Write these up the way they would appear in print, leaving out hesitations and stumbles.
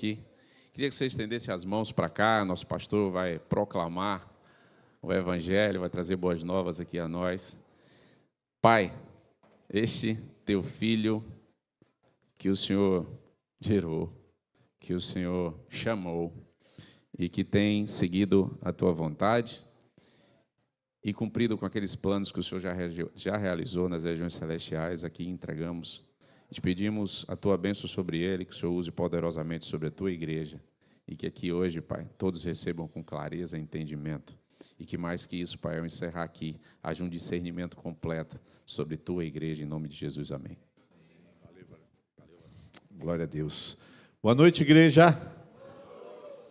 aqui. Queria que você estendesse as mãos para cá. Nosso pastor vai proclamar o Evangelho, vai trazer boas novas aqui a nós. Pai, este teu filho que o Senhor gerou, que o Senhor chamou e que tem seguido a tua vontade e cumprido com aqueles planos que o Senhor já realizou nas regiões celestiais, aqui entregamos. Te pedimos a tua bênção sobre ele, que o Senhor use poderosamente sobre a tua igreja e que aqui hoje, Pai, todos recebam com clareza e entendimento. E que mais que isso, Pai, ao encerrar aqui, haja um discernimento completo sobre tua igreja, em nome de Jesus. Amém. Valeu. Glória a Deus. Boa noite, igreja.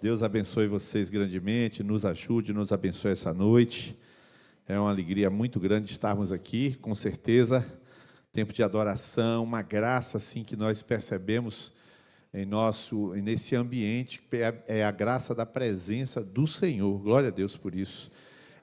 Deus abençoe vocês grandemente, nos ajude, nos abençoe essa noite. É uma alegria muito grande estarmos aqui, com certeza. Tempo de adoração, uma graça assim que nós percebemos nesse ambiente, é a graça da presença do Senhor. Glória a Deus por isso.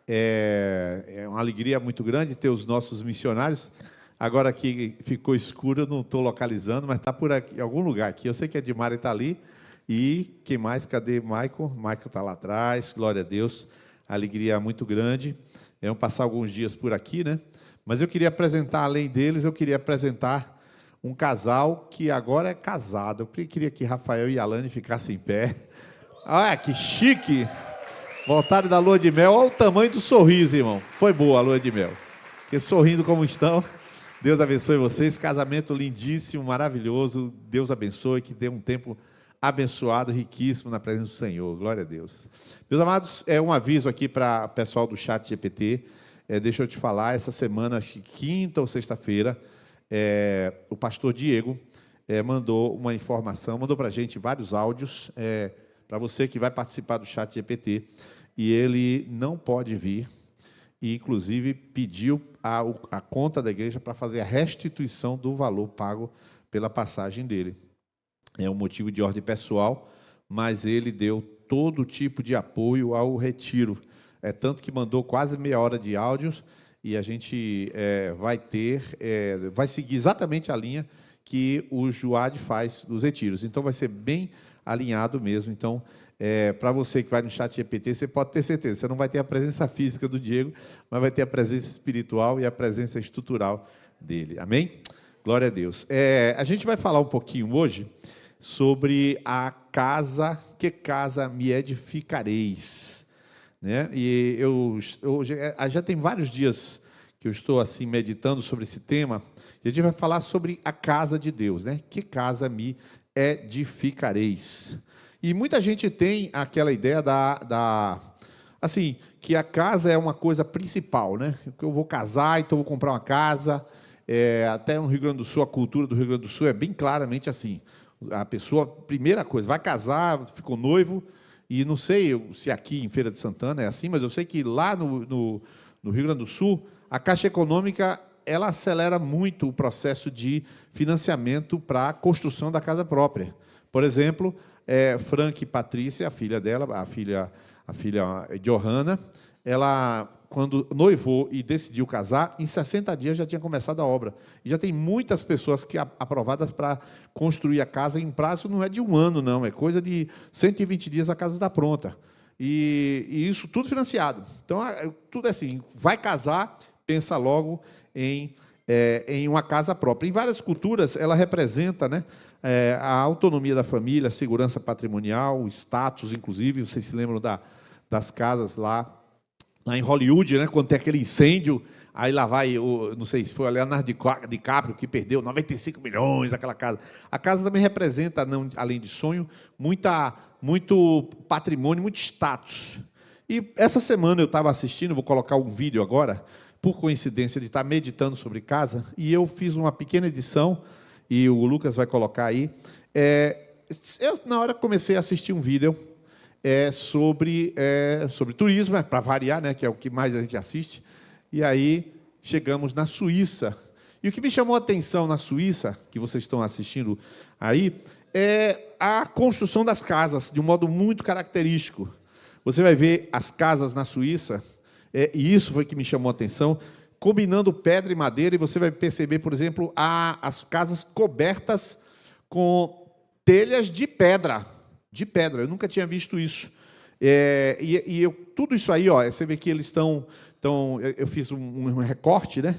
É uma alegria muito grande ter os nossos missionários. Agora que ficou escuro, eu não estou localizando, mas está por aqui, em algum lugar aqui. Eu sei que a Edmara está ali. E quem mais? Cadê Michael? Michael está lá atrás. Glória a Deus. Alegria muito grande. Vamos passar alguns dias por aqui, né? Mas eu queria apresentar, além deles, eu queria apresentar um casal que agora é casado. Eu queria que Rafael e Alane ficassem em pé. Olha, que chique! Voltaram da lua de mel. Olha o tamanho do sorriso, irmão. Foi boa a lua de mel. Que sorrindo como estão. Deus abençoe vocês. Casamento lindíssimo, maravilhoso. Deus abençoe, que dê um tempo abençoado, riquíssimo na presença do Senhor. Glória a Deus. Meus amados, um aviso aqui para o pessoal do Chat GPT. Deixa eu te falar, essa semana, quinta ou sexta-feira, o pastor Diego mandou uma informação, mandou para a gente vários áudios, para você que vai participar do Chat GPT, e ele não pode vir, e inclusive pediu a conta da igreja para fazer a restituição do valor pago pela passagem dele. É um motivo de ordem pessoal, mas ele deu todo tipo de apoio ao retiro. Tanto que mandou quase meia hora de áudios e a gente vai seguir exatamente a linha que o Juad faz dos retiros. Então, vai ser bem alinhado mesmo. Então, para você que vai no Chat GPT, você pode ter certeza, você não vai ter a presença física do Diego, mas vai ter a presença espiritual e a presença estrutural dele. Amém? Glória a Deus. A gente vai falar um pouquinho hoje sobre a casa, que casa me edificareis. Né? E já tem vários dias que eu estou assim meditando sobre esse tema, e a gente vai falar sobre a casa de Deus, né? Que casa me edificareis? E muita gente tem aquela ideia assim, que a casa é uma coisa principal, né? Que eu vou casar, então vou comprar uma casa. Até no Rio Grande do Sul, a cultura do Rio Grande do Sul é bem claramente assim. A pessoa, primeira coisa, vai casar, ficou noivo. E não sei se aqui em Feira de Santana é assim, mas eu sei que lá no Rio Grande do Sul, a Caixa Econômica ela acelera muito o processo de financiamento para a construção da casa própria. Por exemplo, Frank e Patrícia, a filha dela, a filha Johanna, ela, quando noivou e decidiu casar, em 60 dias já tinha começado a obra. E já tem muitas pessoas aprovadas para construir a casa em prazo, não é de um ano, não, é coisa de 120 dias a casa está pronta. E isso tudo financiado. Então, tudo é assim, vai casar, pensa logo em uma casa própria. Em várias culturas, ela representa, né, a autonomia da família, a segurança patrimonial, o status, inclusive, vocês se lembram das casas lá em Hollywood, né, quando tem aquele incêndio, aí lá vai, não sei se foi o Leonardo DiCaprio que perdeu 95 milhões daquela casa. A casa também representa, além de sonho, muito patrimônio, muito status. E essa semana eu estava assistindo, vou colocar um vídeo agora, por coincidência de estar meditando sobre casa, e eu fiz uma pequena edição, e o Lucas vai colocar aí. Eu, na hora, comecei a assistir um vídeo sobre turismo, para variar, né, que é o que mais a gente assiste. E aí chegamos na Suíça. E o que me chamou a atenção na Suíça, que vocês estão assistindo aí, é a construção das casas, de um modo muito característico. Você vai ver as casas na Suíça, e isso foi que me chamou a atenção, combinando pedra e madeira, e você vai perceber, por exemplo, as casas cobertas com telhas de pedra. de pedra. Eu nunca tinha visto isso. Tudo isso aí, você vê que eles estão... eu fiz um recorte, né?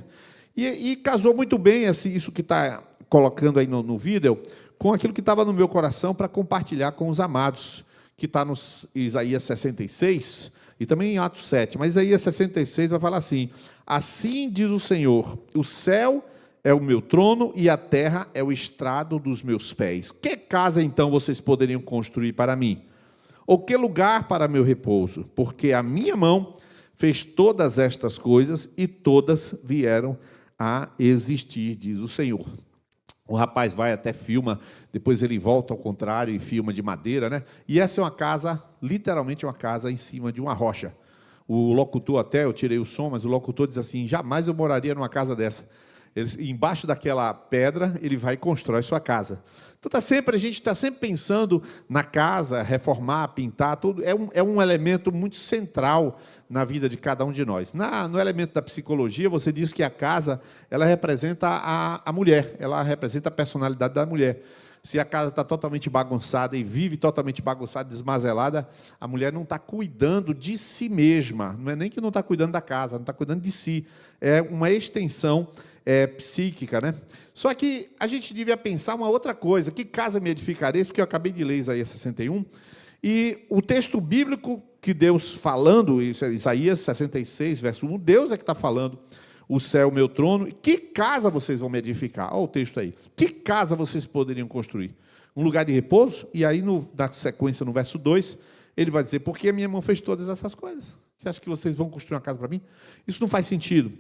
E casou muito bem isso que está colocando aí no vídeo com aquilo que estava no meu coração para compartilhar com os amados, que está no Isaías 66 e também em Atos 7. Mas Isaías 66 vai falar assim: assim diz o Senhor, o céu é o meu trono e a terra é o estrado dos meus pés. Que casa, então, vocês poderiam construir para mim? Ou que lugar para meu repouso? Porque a minha mão fez todas estas coisas e todas vieram a existir, diz o Senhor. O rapaz vai até filma, depois ele volta ao contrário e filma de madeira, né? E essa é uma casa, literalmente uma casa em cima de uma rocha. O locutor até, eu tirei o som, mas o locutor diz assim: jamais eu moraria numa casa dessa. Embaixo daquela pedra, ele vai e constrói sua casa. Então, a gente está sempre pensando na casa, reformar, pintar, tudo. É um elemento muito central na vida de cada um de nós. No elemento da psicologia, você diz que a casa, ela representa a mulher, ela representa a personalidade da mulher. Se a casa está totalmente bagunçada e vive totalmente bagunçada, desmazelada, a mulher não está cuidando de si mesma. Não é nem que não está cuidando da casa, não está cuidando de si. É uma extensão psíquica, né? Só que a gente devia pensar uma outra coisa: que casa me edificareis? Porque eu acabei de ler Isaías 61, e o texto bíblico que Deus falando, Isaías 66, verso 1, Deus é que está falando: o céu é o meu trono, que casa vocês vão me edificar? Olha o texto aí. Que casa vocês poderiam construir? Um lugar de repouso? E aí, na sequência, no verso 2, ele vai dizer: porque a minha mão fez todas essas coisas. Você acha que vocês vão construir uma casa para mim? Isso não faz sentido.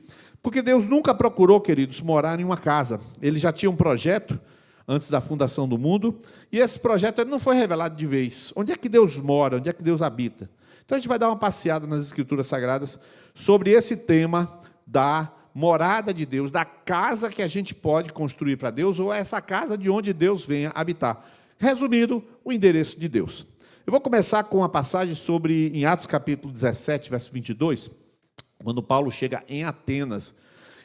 Porque Deus nunca procurou, queridos, morar em uma casa. Ele já tinha um projeto antes da fundação do mundo, e esse projeto não foi revelado de vez. Onde é que Deus mora? Onde é que Deus habita? Então, a gente vai dar uma passeada nas Escrituras Sagradas sobre esse tema da morada de Deus, da casa que a gente pode construir para Deus, ou essa casa de onde Deus venha habitar. Resumindo, o endereço de Deus. Eu vou começar com uma passagem em Atos capítulo 17, verso 22, quando Paulo chega em Atenas.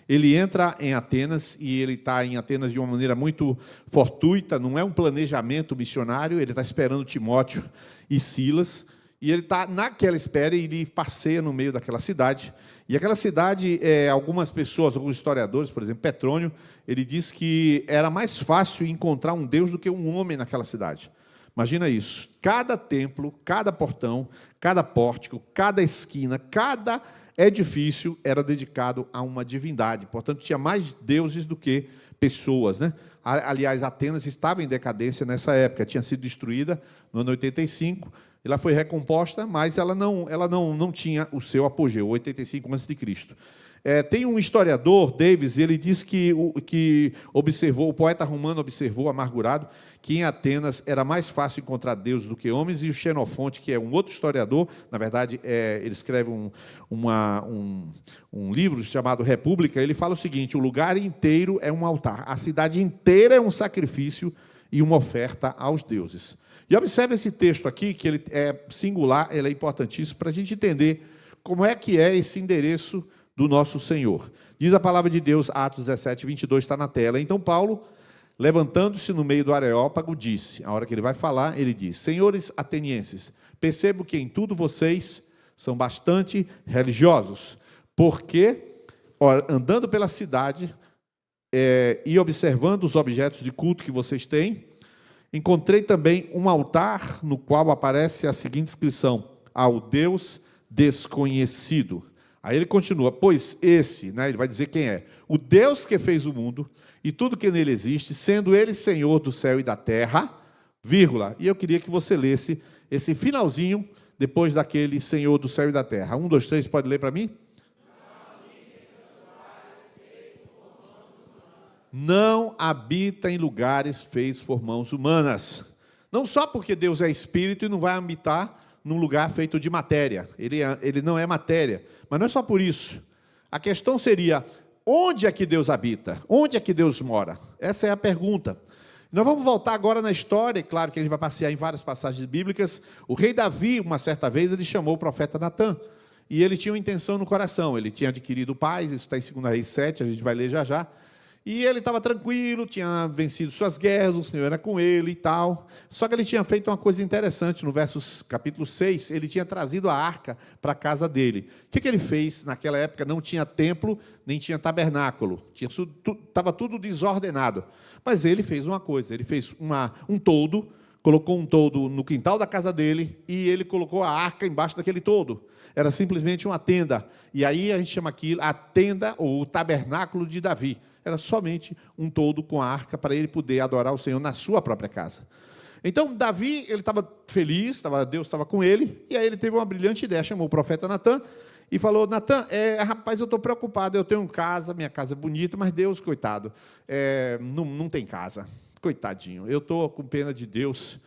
Ele entra em Atenas, e ele está em Atenas de uma maneira muito fortuita, não é um planejamento missionário, ele está esperando Timóteo e Silas, e ele está naquela espera, e ele passeia no meio daquela cidade. E aquela cidade, algumas pessoas, alguns historiadores, por exemplo, Petrônio, ele diz que era mais fácil encontrar um Deus do que um homem naquela cidade. Imagina isso: cada templo, cada portão, cada pórtico, cada esquina, cada edifício era dedicado a uma divindade. Portanto, tinha mais deuses do que pessoas, né? Aliás, Atenas estava em decadência nessa época, tinha sido destruída no ano 85, ela foi recomposta, mas ela não tinha o seu apogeu, 85 a.C. Tem um historiador, Davis, ele diz que observou, o poeta romano observou, amargurado, que em Atenas era mais fácil encontrar Deus do que homens, e o Xenofonte, que é um outro historiador, na verdade, ele escreve um livro chamado República, ele fala o seguinte: o lugar inteiro é um altar, a cidade inteira é um sacrifício e uma oferta aos deuses. E observe esse texto aqui, que ele é singular, ele é importantíssimo para a gente entender como é que é esse endereço do nosso Senhor. Diz a palavra de Deus, Atos 17, 22, está na tela. Então Paulo, levantando-se no meio do Areópago, disse, a hora que ele vai falar, ele diz: senhores atenienses, percebo que em tudo vocês são bastante religiosos, porque, andando pela cidade e observando os objetos de culto que vocês têm, encontrei também um altar no qual aparece a seguinte inscrição: ao Deus desconhecido. Aí ele continua: pois esse, ele vai dizer quem é, o Deus que fez o mundo e tudo que nele existe, sendo ele Senhor do céu e da terra, vírgula. E eu queria que você lesse esse finalzinho, depois daquele Senhor do céu e da terra. 1, 2, 3, pode ler para mim? Não habita em lugares feitos por mãos humanas. Não só porque Deus é espírito e não vai habitar num lugar feito de matéria. Ele não é matéria. Mas não é só por isso. A questão seria: onde é que Deus habita? Onde é que Deus mora? Essa é a pergunta. Nós vamos voltar agora na história, e claro que a gente vai passear em várias passagens bíblicas. O rei Davi, uma certa vez, ele chamou o profeta Natã, e ele tinha uma intenção no coração. Ele tinha adquirido paz, isso está em 2 Reis 7, a gente vai ler já já. E ele estava tranquilo, tinha vencido suas guerras, o Senhor era com ele e tal. Só que ele tinha feito uma coisa interessante, no capítulo 6, ele tinha trazido a arca para a casa dele. O que ele fez? Naquela época não tinha templo, nem tinha tabernáculo. Estava tudo desordenado. Mas ele fez uma coisa, ele fez um toldo, colocou um toldo no quintal da casa dele e ele colocou a arca embaixo daquele toldo. Era simplesmente uma tenda. E aí a gente chama aquilo a tenda ou o tabernáculo de Davi. Era somente um toldo com a arca para ele poder adorar o Senhor na sua própria casa. Então, Davi, ele estava feliz, Deus estava com ele, e aí ele teve uma brilhante ideia, chamou o profeta Natan e falou: Natan, rapaz, eu estou preocupado, eu tenho casa, minha casa é bonita, mas Deus, coitado, não tem casa, coitadinho, eu estou com pena de Deus.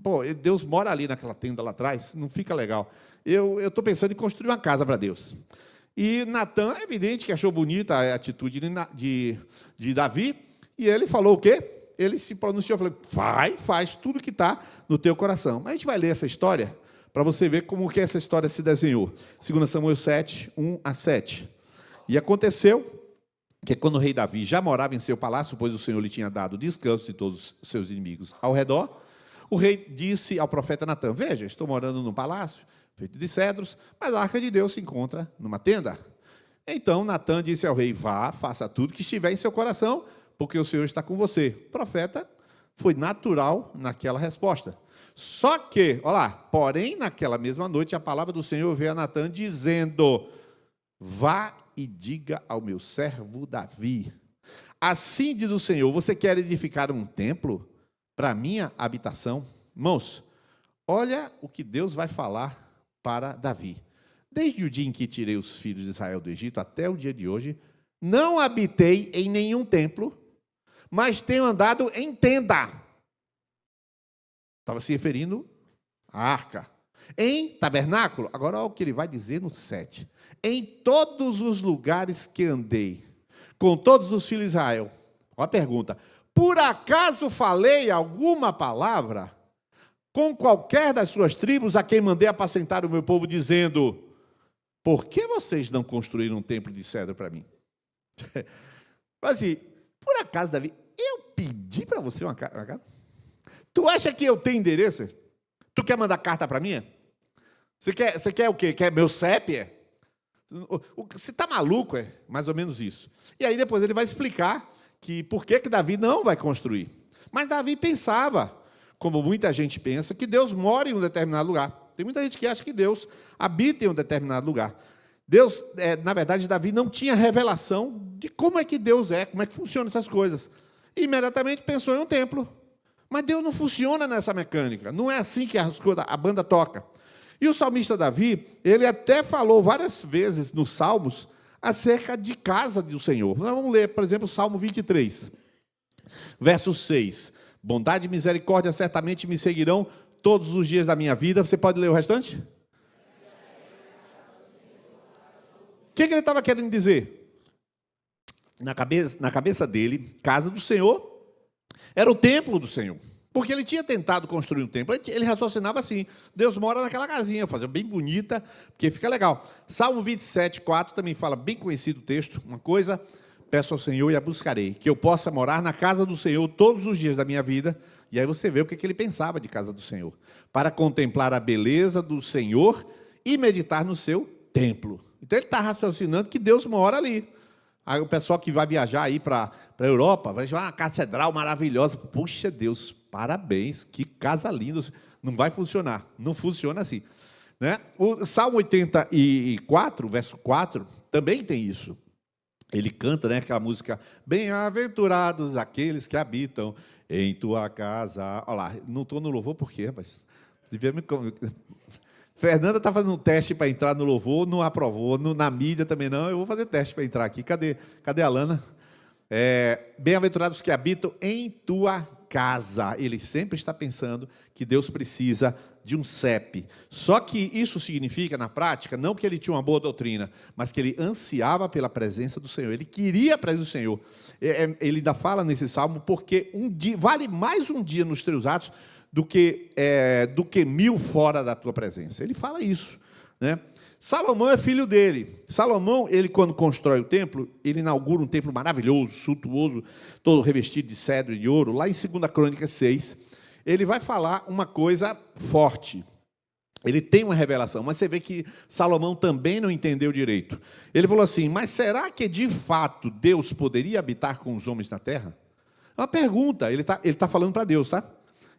Pô, Deus mora ali naquela tenda lá atrás, não fica legal. Eu estou pensando em construir uma casa para Deus. E Natan, é evidente que achou bonita a atitude de Davi, e ele falou o quê? Ele se pronunciou, falou: faz tudo que está no teu coração. Mas a gente vai ler essa história, para você ver como que essa história se desenhou. 2 Samuel 7, 1 a 7. E aconteceu que quando o rei Davi já morava em seu palácio, pois o Senhor lhe tinha dado descanso de todos os seus inimigos ao redor, o rei disse ao profeta Natan: veja, estou morando num palácio feito de cedros, mas a arca de Deus se encontra numa tenda. Então Natan disse ao rei: vá, faça tudo que estiver em seu coração, porque o Senhor está com você. O profeta foi natural naquela resposta. Só que, olha lá, porém, naquela mesma noite, a palavra do Senhor veio a Natan dizendo: vá e diga ao meu servo Davi, assim diz o Senhor, você quer edificar um templo para a minha habitação? Irmãos, olha o que Deus vai falar para Davi. Desde o dia em que tirei os filhos de Israel do Egito até o dia de hoje, não habitei em nenhum templo, mas tenho andado em tenda. Estava se referindo à arca. Em tabernáculo, agora olha o que ele vai dizer no 7. Em todos os lugares que andei, com todos os filhos de Israel. Olha a pergunta: por acaso falei alguma palavra com qualquer das suas tribos a quem mandei apacentar o meu povo, dizendo: por que vocês não construíram um templo de cedro para mim? Mas assim, por acaso, Davi, eu pedi para você uma casa? Tu acha que eu tenho endereço? Tu quer mandar carta para mim? Você quer o quê? Quer meu CEP? Você está maluco? É mais ou menos isso. E aí depois ele vai explicar que por que Davi não vai construir. Mas Davi pensava, como muita gente pensa, que Deus mora em um determinado lugar. Tem muita gente que acha que Deus habita em um determinado lugar. Deus, na verdade, Davi não tinha revelação de como é que Deus é, como é que funcionam essas coisas. E imediatamente pensou em um templo. Mas Deus não funciona nessa mecânica. Não é assim que a banda toca. E o salmista Davi, ele até falou várias vezes nos Salmos acerca de casa do Senhor. Nós vamos ler, por exemplo, o Salmo 23, verso 6. Bondade e misericórdia certamente me seguirão todos os dias da minha vida. Você pode ler o restante? O que ele estava querendo dizer? Na cabeça dele, casa do Senhor era o templo do Senhor. Porque ele tinha tentado construir um templo. Ele raciocinava assim: Deus mora naquela casinha, fazer bem bonita, porque fica legal. Salmo 27, 4 também fala, bem conhecido o texto, uma coisa: peço ao Senhor e a buscarei, que eu possa morar na casa do Senhor todos os dias da minha vida. E aí você vê o que ele pensava de casa do Senhor: para contemplar a beleza do Senhor e meditar no seu templo. Então ele está raciocinando que Deus mora ali. Aí o pessoal que vai viajar aí para a Europa vai ver uma catedral maravilhosa. Puxa Deus, parabéns, que casa linda. Não vai funcionar, não funciona assim, né? O Salmo 84, verso 4, também tem isso. Ele canta, né, aquela música: bem-aventurados aqueles que habitam em tua casa. Olha lá, não estou no louvor por quê, rapaz? Fernanda está fazendo um teste para entrar no louvor, não aprovou, na mídia também não. Eu vou fazer teste para entrar aqui. Cadê a Lana? Bem-aventurados que habitam em tua casa. Ele sempre está pensando que Deus precisa de um CEP. Só que isso significa, na prática, não que ele tinha uma boa doutrina, mas que ele ansiava pela presença do Senhor. Ele queria a presença do Senhor. Ele ainda fala nesse salmo, porque vale mais um dia nos teus atos do que 1000 fora da tua presença. Ele fala isso, né? Salomão é filho dele. Salomão, ele quando constrói o templo, ele inaugura um templo maravilhoso, suntuoso, todo revestido de cedro e de ouro. Lá em 2 Crônicas 6, ele vai falar uma coisa forte. Ele tem uma revelação, mas você vê que Salomão também não entendeu direito. Ele falou assim, mas será que de fato Deus poderia habitar com os homens na terra? É uma pergunta, ele tá falando para Deus, tá?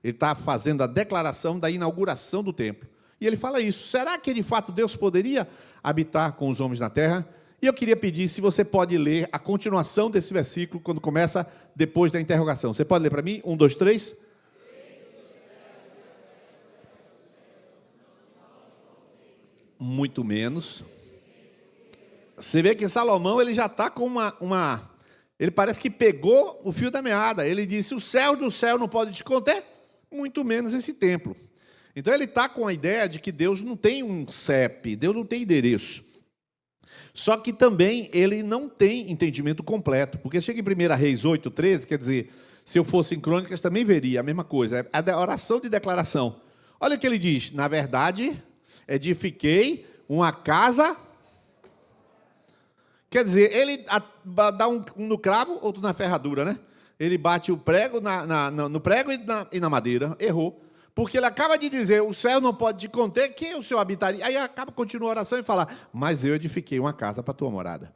Ele está fazendo a declaração da inauguração do templo. E ele fala isso, será que de fato Deus poderia habitar com os homens na terra? E eu queria pedir se você pode ler a continuação desse versículo, quando começa depois da interrogação. Você pode ler para mim? 1, 2, 3. Muito menos. Você vê que Salomão ele já está com ele parece que pegou o fio da meada. Ele disse, o céu do céu não pode te conter, muito menos esse templo. Então ele está com a ideia de que Deus não tem um CEP, Deus não tem endereço. Só que também ele não tem entendimento completo, porque chega em 1 Reis 8:13, quer dizer, se eu fosse em Crônicas também veria a mesma coisa, é a oração de declaração. Olha o que ele diz, na verdade, edifiquei uma casa, quer dizer, ele dá um no cravo, outro na ferradura, né? Ele bate o prego no prego e na madeira, errou. Porque ele acaba de dizer, o céu não pode te conter, quem o Senhor habitaria? Aí continua a oração e fala, mas eu edifiquei uma casa para a tua morada.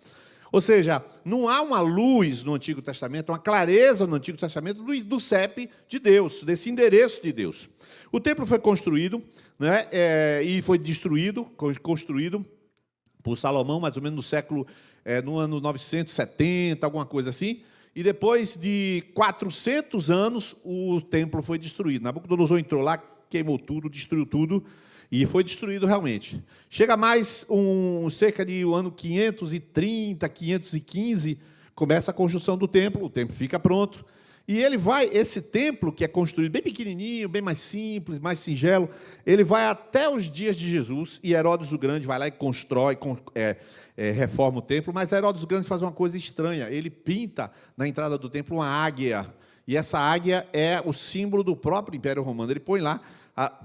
Ou seja, não há uma luz no Antigo Testamento, uma clareza no Antigo Testamento do CEP de Deus, desse endereço de Deus. O templo foi construído, né, e foi construído por Salomão, mais ou menos no ano 970, alguma coisa assim. E depois de 400 anos, o templo foi destruído. Nabucodonosor entrou lá, queimou tudo, destruiu tudo, e foi destruído realmente. Chega mais cerca de o ano 530, 515, começa a construção do templo, o templo fica pronto. E esse templo, que é construído bem pequenininho, bem mais simples, mais singelo, ele vai até os dias de Jesus, e Herodes o Grande vai lá e constrói, reforma o templo, mas Herodes o Grande faz uma coisa estranha, ele pinta na entrada do templo uma águia, e essa águia é o símbolo do próprio Império Romano, ele põe lá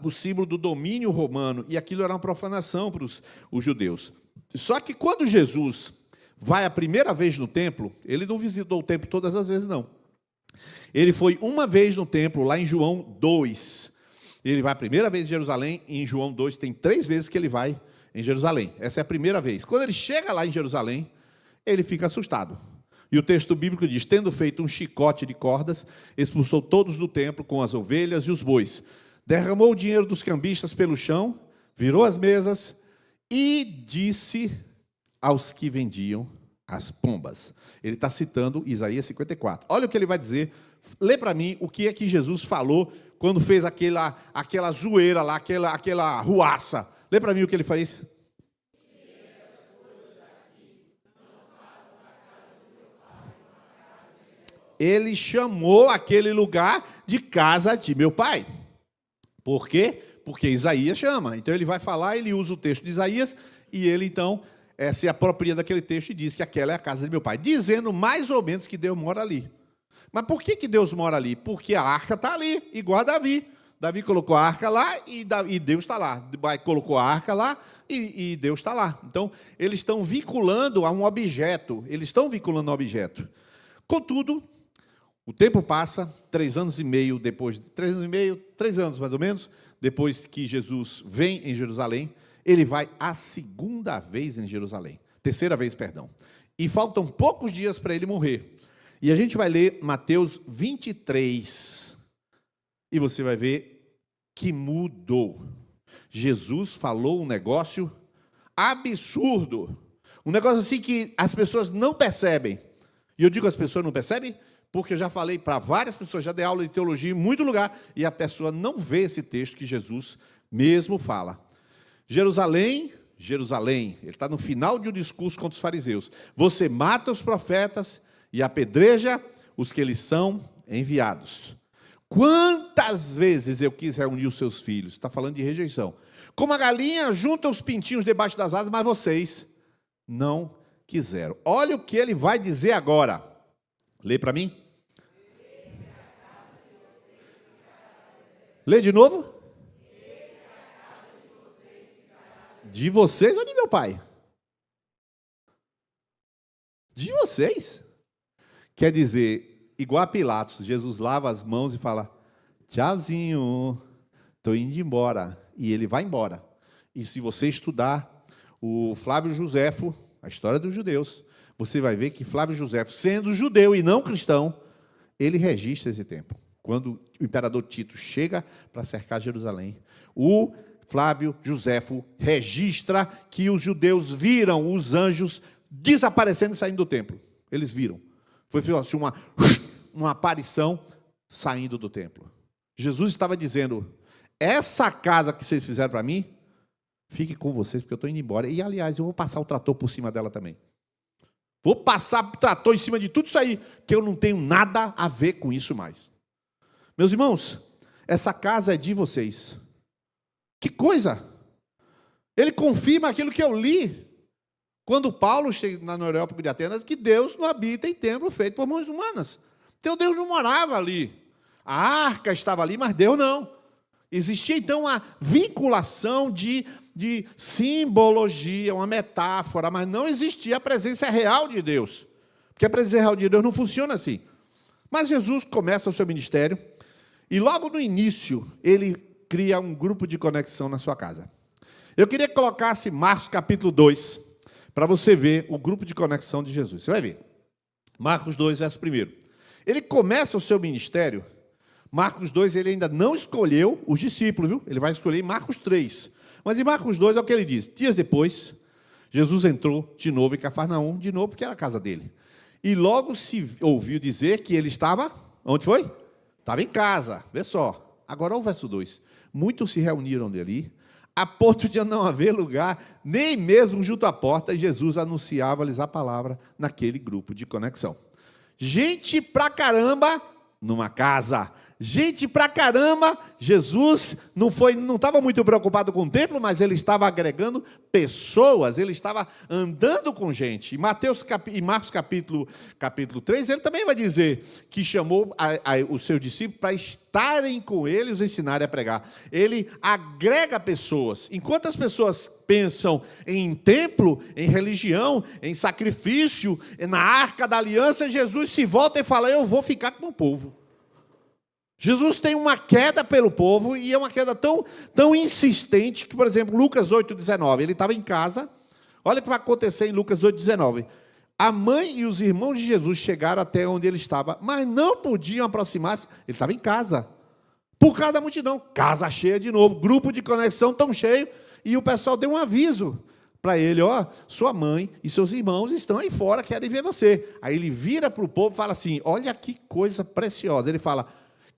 o símbolo do domínio romano, e aquilo era uma profanação para os judeus. Só que quando Jesus vai a primeira vez no templo, ele não visitou o templo todas as vezes, não. Ele foi uma vez no templo, lá em João 2. Ele vai a primeira vez em Jerusalém, e em João 2 tem 3 vezes que ele vai em Jerusalém. Essa é a primeira vez. Quando ele chega lá em Jerusalém, ele fica assustado. E o texto bíblico diz, tendo feito um chicote de cordas, expulsou todos do templo com as ovelhas e os bois. Derramou o dinheiro dos cambistas pelo chão, virou as mesas e disse aos que vendiam as pombas. Ele está citando Isaías 54. Olha o que ele vai dizer. Lê para mim o que é que Jesus falou quando fez aquela zoeira lá, aquela ruaça. Lê para mim o que ele fez. Ele chamou aquele lugar de casa de meu pai. Por quê? Porque Isaías chama. Então ele vai falar, ele usa o texto de Isaías e ele então se apropria daquele texto e diz que aquela é a casa de meu pai, dizendo mais ou menos que Deus mora ali. Mas por que Deus mora ali? Porque a arca está ali, igual a Davi. Davi colocou a arca lá e Deus está lá. Colocou a arca lá e Deus está lá. Então, eles estão vinculando a um objeto. Contudo, o tempo passa, 3 anos e meio depois, 3 anos mais ou menos, depois que Jesus vem em Jerusalém, ele vai a segunda vez em Jerusalém. Terceira vez, perdão. E faltam poucos dias para ele morrer. E a gente vai ler Mateus 23. E você vai ver que mudou. Jesus falou um negócio absurdo. Um negócio assim que as pessoas não percebem. E eu digo as pessoas não percebem porque eu já falei para várias pessoas, já dei aula de teologia em muito lugar, e a pessoa não vê esse texto que Jesus mesmo fala. Jerusalém, ele está no final de um discurso contra os fariseus. Você mata os profetas e apedreja os que eles são enviados. Quantas vezes eu quis reunir os seus filhos? Está falando de rejeição. Como a galinha junta os pintinhos debaixo das asas, mas vocês não quiseram. Olha o que ele vai dizer agora. Lê para mim. Lê de novo. De vocês ou de meu pai? De vocês. Quer dizer, igual a Pilatos, Jesus lava as mãos e fala, tchauzinho, estou indo embora. E ele vai embora. E se você estudar o Flávio Josefo, a história dos judeus, você vai ver que Flávio Josefo, sendo judeu e não cristão, ele registra esse tempo. Quando o imperador Tito chega para cercar Jerusalém, o Flávio Josefo registra que os judeus viram os anjos desaparecendo e saindo do templo. Eles viram. Foi assim, uma aparição saindo do templo. Jesus estava dizendo, essa casa que vocês fizeram para mim, fique com vocês, porque eu estou indo embora. E, aliás, eu vou passar o trator por cima dela também. Vou passar o trator em cima de tudo isso aí, que eu não tenho nada a ver com isso mais. Meus irmãos, essa casa é de vocês. Que coisa! Ele confirma aquilo que eu li, quando Paulo chega no Areópago de Atenas, que Deus não habita em templo feito por mãos humanas. Então Deus não morava ali. A arca estava ali, mas Deus não. Existia então uma vinculação de simbologia, uma metáfora, mas não existia a presença real de Deus. Porque a presença real de Deus não funciona assim. Mas Jesus começa o seu ministério e logo no início ele cria um grupo de conexão na sua casa. Eu queria que colocasse Marcos capítulo 2, para você ver o grupo de conexão de Jesus. Você vai ver. Marcos 2, verso 1. Ele começa o seu ministério. Marcos 2, ele ainda não escolheu os discípulos, viu? Ele vai escolher em Marcos 3. Mas em Marcos 2, é o que ele diz. Dias depois, Jesus entrou de novo em Cafarnaum, de novo, porque era a casa dele. E logo se ouviu dizer que ele estava... Onde foi? Estava em casa. Vê só. Agora olha o verso 2. Muitos se reuniram ali, a ponto de não haver lugar, nem mesmo junto à porta, e Jesus anunciava-lhes a palavra naquele grupo de conexão. Gente pra caramba numa casa. Gente pra caramba, Jesus não estava muito preocupado com o templo, mas ele estava agregando pessoas, ele estava andando com gente. Em Marcos capítulo 3, ele também vai dizer que chamou os seus discípulos para estarem com ele e os ensinarem a pregar. Ele agrega pessoas. Enquanto as pessoas pensam em templo, em religião, em sacrifício, na arca da aliança, Jesus se volta e fala, eu vou ficar com o povo. Jesus tem uma queda pelo povo, e é uma queda tão insistente que, por exemplo, Lucas 8,19, ele estava em casa, olha o que vai acontecer em Lucas 8,19. A mãe e os irmãos de Jesus chegaram até onde ele estava, mas não podiam aproximar-se, ele estava em casa, por causa da multidão, casa cheia de novo, grupo de conexão tão cheio, e o pessoal deu um aviso para ele, sua mãe e seus irmãos estão aí fora, querem ver você. Aí ele vira para o povo e fala assim, olha que coisa preciosa, ele fala,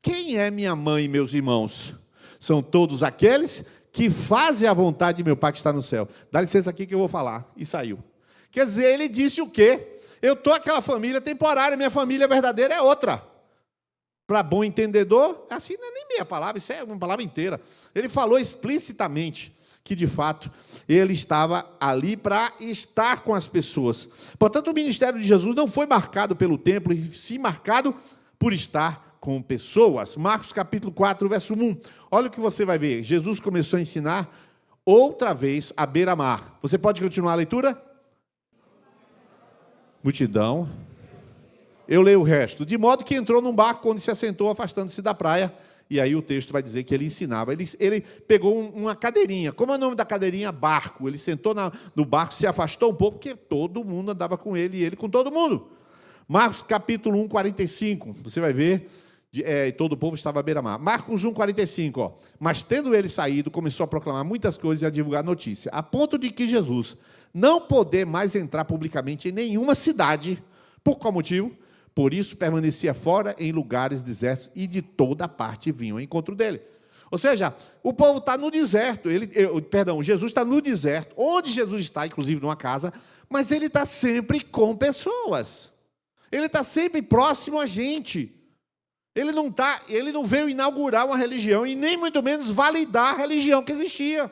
quem é minha mãe e meus irmãos? São todos aqueles que fazem a vontade de meu Pai que está no céu. Dá licença aqui que eu vou falar. E saiu. Quer dizer, ele disse o quê? Eu estou aquela família temporária, minha família verdadeira é outra. Para bom entendedor, assim não é nem meia palavra, isso é uma palavra inteira. Ele falou explicitamente que, de fato, ele estava ali para estar com as pessoas. Portanto, o ministério de Jesus não foi marcado pelo templo, e sim marcado por estar com pessoas. Marcos capítulo 4, verso 1. Olha o que você vai ver. Jesus começou a ensinar outra vez à beira-mar. Você pode continuar a leitura? Multidão. Eu leio o resto. De modo que entrou num barco onde se assentou, afastando-se da praia. E aí o texto vai dizer que ele ensinava. Ele pegou uma cadeirinha. Como é o nome da cadeirinha? Barco. Ele sentou no barco, se afastou um pouco, porque todo mundo andava com ele e ele com todo mundo. Marcos capítulo 1, 45. Você vai ver... todo o povo estava à beira-mar. Marcos 1, 45. Mas tendo ele saído, começou a proclamar muitas coisas e a divulgar notícia, a ponto de que Jesus não poder mais entrar publicamente em nenhuma cidade. Por qual motivo? Por isso permanecia fora em lugares desertos, e de toda parte vinham ao encontro dele. Ou seja, o povo está no deserto. Jesus está no deserto, onde Jesus está, inclusive numa casa, mas ele está sempre com pessoas. Ele está sempre próximo a gente. Ele não veio inaugurar uma religião e nem muito menos validar a religião que existia.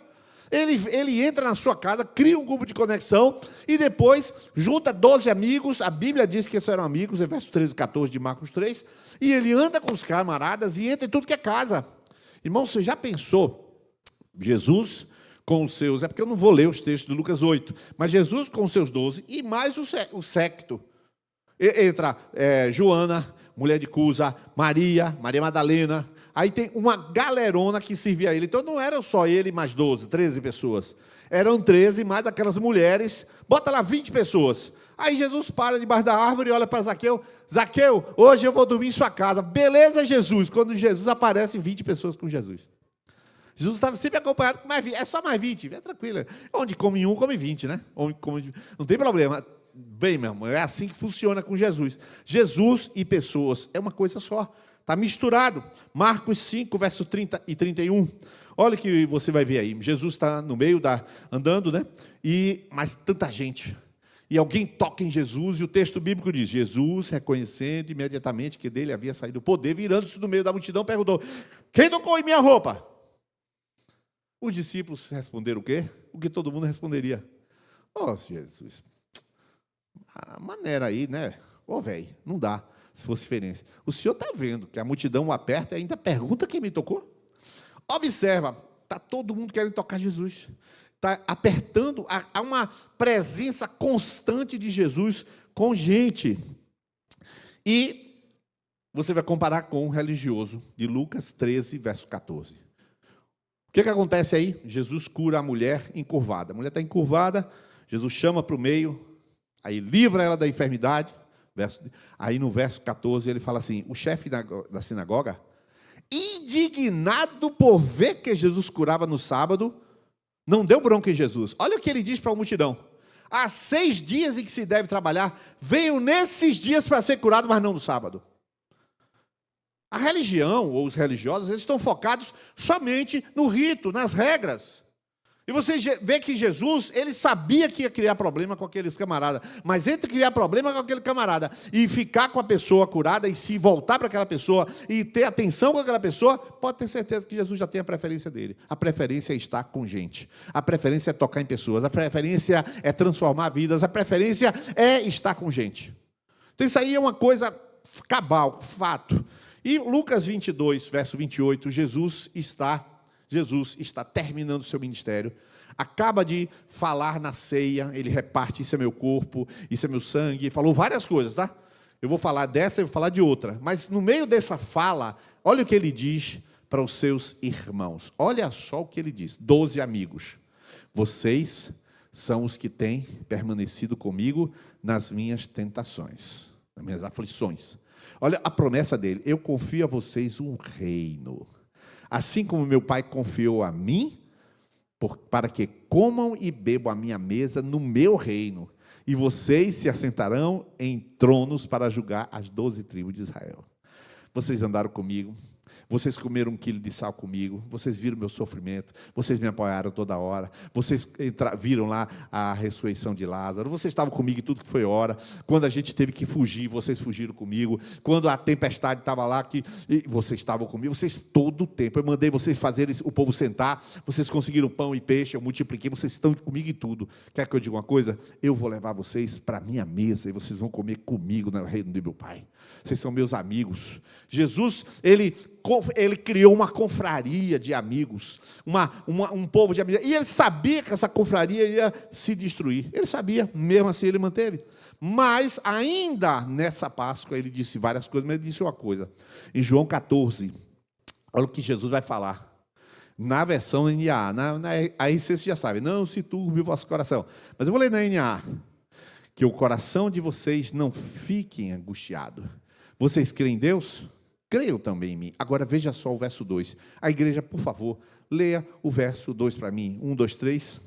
Ele entra na sua casa, cria um grupo de conexão e depois junta 12 amigos. A Bíblia diz que esses eram amigos, é verso 13 e 14 de Marcos 3. E ele anda com os camaradas e entra em tudo que é casa. Irmão, você já pensou? Jesus com os seus, é porque eu não vou ler os textos de Lucas 8, mas Jesus com os seus 12 e mais o séquito. Entra Joana, mulher de Cusa, Maria Madalena, aí tem uma galerona que servia a ele. Então não eram só ele mais 12, 13 pessoas. Eram 13 mais aquelas mulheres, bota lá 20 pessoas. Aí Jesus para debaixo da árvore e olha para Zaqueu. Zaqueu, hoje eu vou dormir em sua casa. Beleza, Jesus? Quando Jesus aparece, 20 pessoas com Jesus. Jesus estava sempre acompanhado com mais 20. É só mais 20, é tranquilo. Onde come um, come 20, né? Não tem problema. Bem, meu irmão, é assim que funciona com Jesus. Jesus e pessoas é uma coisa só. Está misturado. Marcos 5, verso 30 e 31. Olha o que você vai ver aí. Jesus está no meio, andando, né? Mas tanta gente. E alguém toca em Jesus, e o texto bíblico diz, Jesus, reconhecendo imediatamente que dele havia saído o poder, virando-se do meio da multidão, perguntou, quem tocou em minha roupa? Os discípulos responderam o quê? O que todo mundo responderia. Jesus, a maneira aí, né? Velho, não dá, se fosse diferença. O senhor está vendo que a multidão o aperta e ainda pergunta quem me tocou? Observa, está todo mundo querendo tocar Jesus. Está apertando, há uma presença constante de Jesus com gente. E você vai comparar com o religioso, de Lucas 13, verso 14. O que acontece aí? Jesus cura a mulher encurvada. A mulher está encurvada, Jesus chama para o meio, aí livra ela da enfermidade. Aí no verso 14 ele fala assim, o chefe da sinagoga, indignado por ver que Jesus curava no sábado, não deu bronca em Jesus. Olha o que ele diz para a multidão. Há 6 dias em que se deve trabalhar, venham nesses dias para ser curado, mas não no sábado. A religião, ou os religiosos, eles estão focados somente no rito, nas regras. E você vê que Jesus, ele sabia que ia criar problema com aqueles camaradas. Mas entre criar problema com aquele camarada e ficar com a pessoa curada e se voltar para aquela pessoa e ter atenção com aquela pessoa, pode ter certeza que Jesus já tem a preferência dele. A preferência é estar com gente. A preferência é tocar em pessoas. A preferência é transformar vidas. A preferência é estar com gente. Então isso aí é uma coisa cabal, fato. E Lucas 22, verso 28, Jesus está terminando o seu ministério, acaba de falar na ceia, ele reparte, isso é meu corpo, isso é meu sangue, falou várias coisas, tá? Eu vou falar dessa, eu vou falar de outra, mas no meio dessa fala, olha o que ele diz para os seus irmãos, olha só o que ele diz, 12 amigos, vocês são os que têm permanecido comigo nas minhas tentações, nas minhas aflições. Olha a promessa dele, eu confio a vocês um reino, assim como meu pai confiou a mim, para que comam e bebam a minha mesa no meu reino, e vocês se assentarão em tronos para julgar as 12 tribos de Israel. Vocês andaram comigo, vocês comeram 1 quilo de sal comigo, vocês viram meu sofrimento, vocês me apoiaram toda hora, vocês viram lá a ressurreição de Lázaro, vocês estavam comigo em tudo que foi hora, quando a gente teve que fugir, vocês fugiram comigo, quando a tempestade estava lá, vocês estavam comigo, vocês todo o tempo, eu mandei vocês fazerem o povo sentar, vocês conseguiram pão e peixe, eu multipliquei, vocês estão comigo em tudo. Quer que eu diga uma coisa? Eu vou levar vocês para a minha mesa, e vocês vão comer comigo no reino do meu Pai. Vocês são meus amigos. Jesus, ele criou uma confraria de amigos, um povo de amigos, e ele sabia que essa confraria ia se destruir, ele sabia, mesmo assim ele manteve, mas ainda nessa Páscoa, ele disse várias coisas, mas ele disse uma coisa, em João 14, olha o que Jesus vai falar, na versão NAA, na RC você já sabe, não se turbe o vosso coração, mas eu vou ler na NAA, que o coração de vocês não fique angustiado, vocês creem em Deus? Creiam também em mim. Agora veja só o verso 2. A igreja, por favor, leia o verso 2 para mim. 1, 2, 3.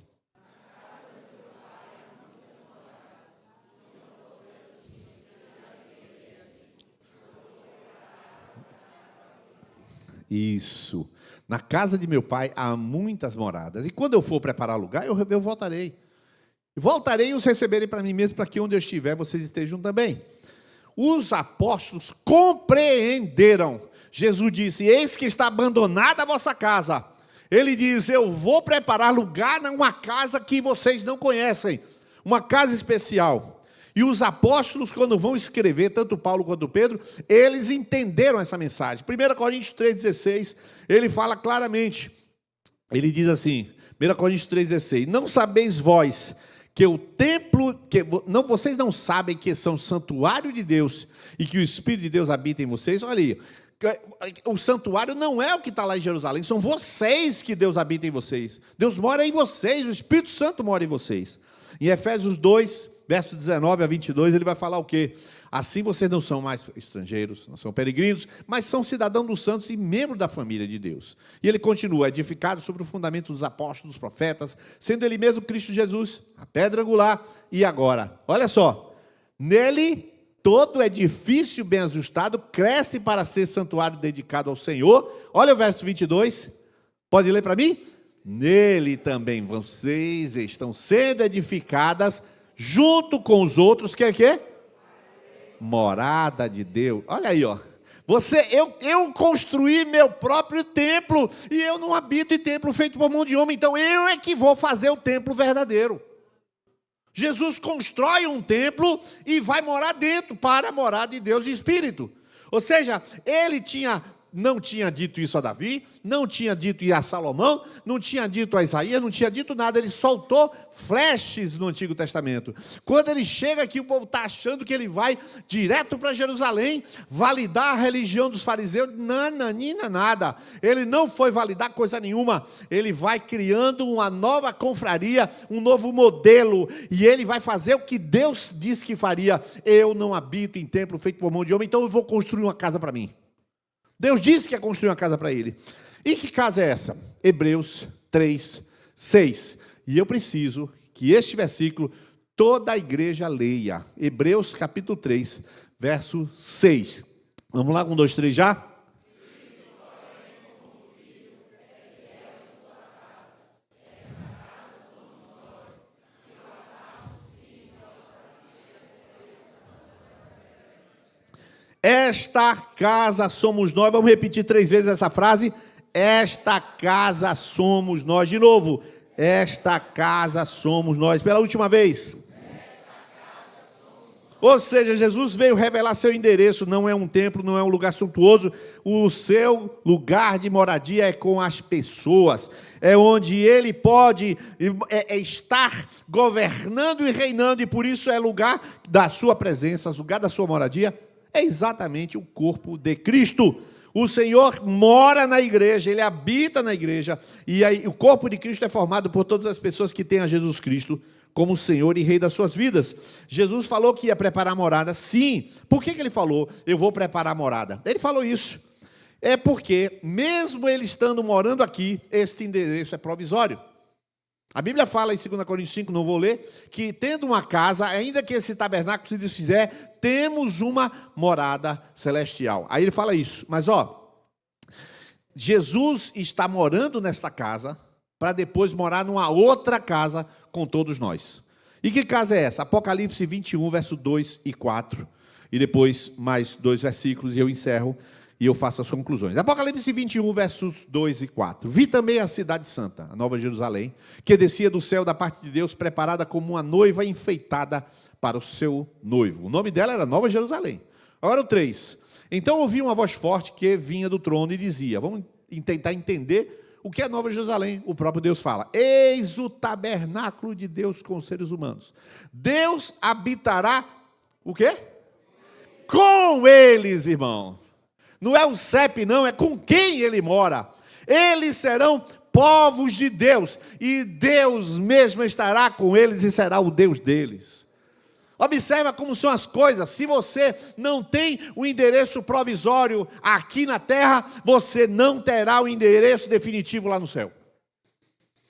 Isso. Na casa de meu pai há muitas moradas. E quando eu for preparar lugar, eu voltarei. Voltarei e os receberei para mim mesmo, para que onde eu estiver, vocês estejam também. Os apóstolos compreenderam. Jesus disse, eis que está abandonada a vossa casa. Ele diz, eu vou preparar lugar numa casa que vocês não conhecem. Uma casa especial. E os apóstolos, quando vão escrever, tanto Paulo quanto Pedro, eles entenderam essa mensagem. 1 Coríntios 3,16, ele fala claramente. Ele diz assim, 1 Coríntios 3,16. Não sabeis vós que o templo, vocês não sabem que são santuário de Deus e que o Espírito de Deus habita em vocês? Olha aí, o santuário não é o que está lá em Jerusalém, são vocês que Deus habita em vocês. Deus mora em vocês, o Espírito Santo mora em vocês. Em Efésios 2, versos 19 a 22, ele vai falar o quê? Assim vocês não são mais estrangeiros, não são peregrinos, mas são cidadãos dos santos e membros da família de Deus. E ele continua, edificado sobre o fundamento dos apóstolos, dos profetas, sendo ele mesmo Cristo Jesus, a pedra angular. E agora, olha só, nele todo edifício bem ajustado cresce para ser santuário dedicado ao Senhor. Olha o verso 22, pode ler para mim? Nele também vocês estão sendo edificadas junto com os outros, que é o quê? Morada de Deus. Olha aí, ó. Eu construí meu próprio templo e eu não habito em templo feito por mão de homem, então eu é que vou fazer o templo verdadeiro. Jesus constrói um templo e vai morar dentro para morar de Deus e Espírito. Ou seja, ele não tinha dito isso a Davi, não tinha dito isso a Salomão, não tinha dito a Isaías, não tinha dito nada, ele soltou flashes no Antigo Testamento. Quando ele chega aqui, o povo está achando que ele vai direto para Jerusalém, validar a religião dos fariseus, nananina, nada. Ele não foi validar coisa nenhuma, ele vai criando uma nova confraria, um novo modelo, e ele vai fazer o que Deus disse que faria. Eu não habito em templo feito por mão de homem, então eu vou construir uma casa para mim. Deus disse que ia construir uma casa para ele. E que casa é essa? Hebreus 3, 6. E eu preciso que este versículo toda a igreja leia. Hebreus capítulo 3, verso 6. Vamos lá, 1, 2, 3 já? Esta casa somos nós. Vamos repetir 3 vezes essa frase. Esta casa somos nós. De novo. Esta casa somos nós. Pela última vez. Ou seja, Jesus veio revelar seu endereço. Não é um templo, não é um lugar suntuoso. O seu lugar de moradia é com as pessoas. É onde ele pode estar governando e reinando. E por isso é lugar da sua presença, lugar da sua moradia. É exatamente o corpo de Cristo. O Senhor mora na igreja, Ele habita na igreja, e aí, o corpo de Cristo é formado por todas as pessoas que têm a Jesus Cristo como Senhor e Rei das suas vidas. Jesus falou que ia preparar morada, sim. Por que ele falou, eu vou preparar morada? Ele falou isso. É porque, mesmo Ele estando morando aqui, este endereço é provisório. A Bíblia fala em 2 Coríntios 5, não vou ler, que tendo uma casa, ainda que esse tabernáculo se desfizer, temos uma morada celestial. Aí ele fala isso. Mas, Jesus está morando nesta casa para depois morar numa outra casa com todos nós. E que casa é essa? Apocalipse 21, verso 2 e 4. E depois mais 2 versículos e eu encerro. E eu faço as conclusões. Apocalipse 21, versos 2 e 4. Vi também a cidade santa, a Nova Jerusalém, que descia do céu da parte de Deus, preparada como uma noiva enfeitada para o seu noivo. O nome dela era Nova Jerusalém. Agora o 3. Então ouvi uma voz forte que vinha do trono e dizia, vamos tentar entender o que é Nova Jerusalém. O próprio Deus fala, eis o tabernáculo de Deus com os seres humanos. Deus habitará, o quê? Com eles, irmão. Não é o CEP, não, é com quem ele mora. Eles serão povos de Deus, e Deus mesmo estará com eles e será o Deus deles. Observa como são as coisas. Se você não tem o endereço provisório aqui na terra, você não terá o endereço definitivo lá no céu.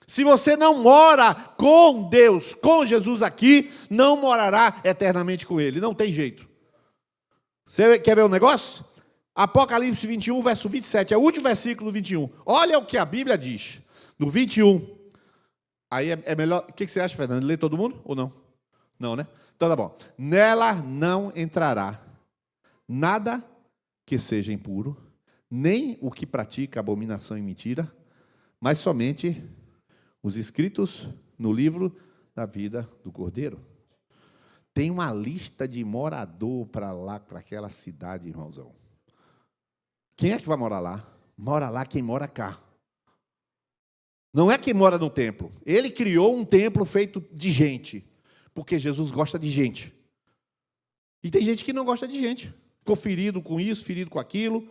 Se você não mora com Deus, com Jesus aqui, não morará eternamente com Ele. Não tem jeito. Você quer ver um negócio? Apocalipse 21, verso 27, é o último versículo do 21. Olha o que a Bíblia diz. No 21. Aí é melhor. O que você acha, Fernando? Lê todo mundo ou não? Não, né? Então tá bom. Nela não entrará nada que seja impuro, nem o que pratica abominação e mentira, mas somente os escritos no livro da vida do Cordeiro. Tem uma lista de morador para lá, para aquela cidade, irmãozão. Quem é que vai morar lá? Mora lá quem mora cá. Não é quem mora no templo. Ele criou um templo feito de gente, porque Jesus gosta de gente. E tem gente que não gosta de gente. Ficou ferido com isso, ferido com aquilo,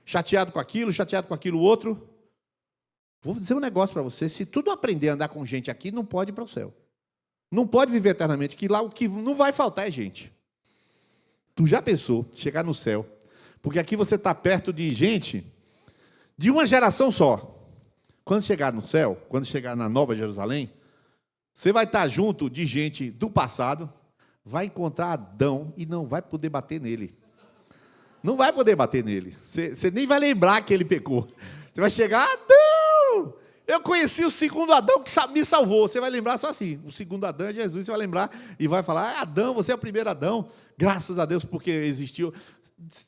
chateado com aquilo outro. Vou dizer um negócio para você, se tu não aprender a andar com gente aqui, não pode ir para o céu. Não pode viver eternamente, que lá o que não vai faltar é gente. Tu já pensou chegar no céu? Porque aqui você está perto de gente de uma geração só. Quando chegar no céu, quando chegar na Nova Jerusalém, você vai estar junto de gente do passado, vai encontrar Adão e não vai poder bater nele. Não vai poder bater nele. Você nem vai lembrar que ele pecou. Você vai chegar, Adão! Eu conheci o segundo Adão que me salvou. Você vai lembrar só assim. O segundo Adão é Jesus. Você vai lembrar e vai falar, Adão, você é o primeiro Adão. Graças a Deus porque existiu.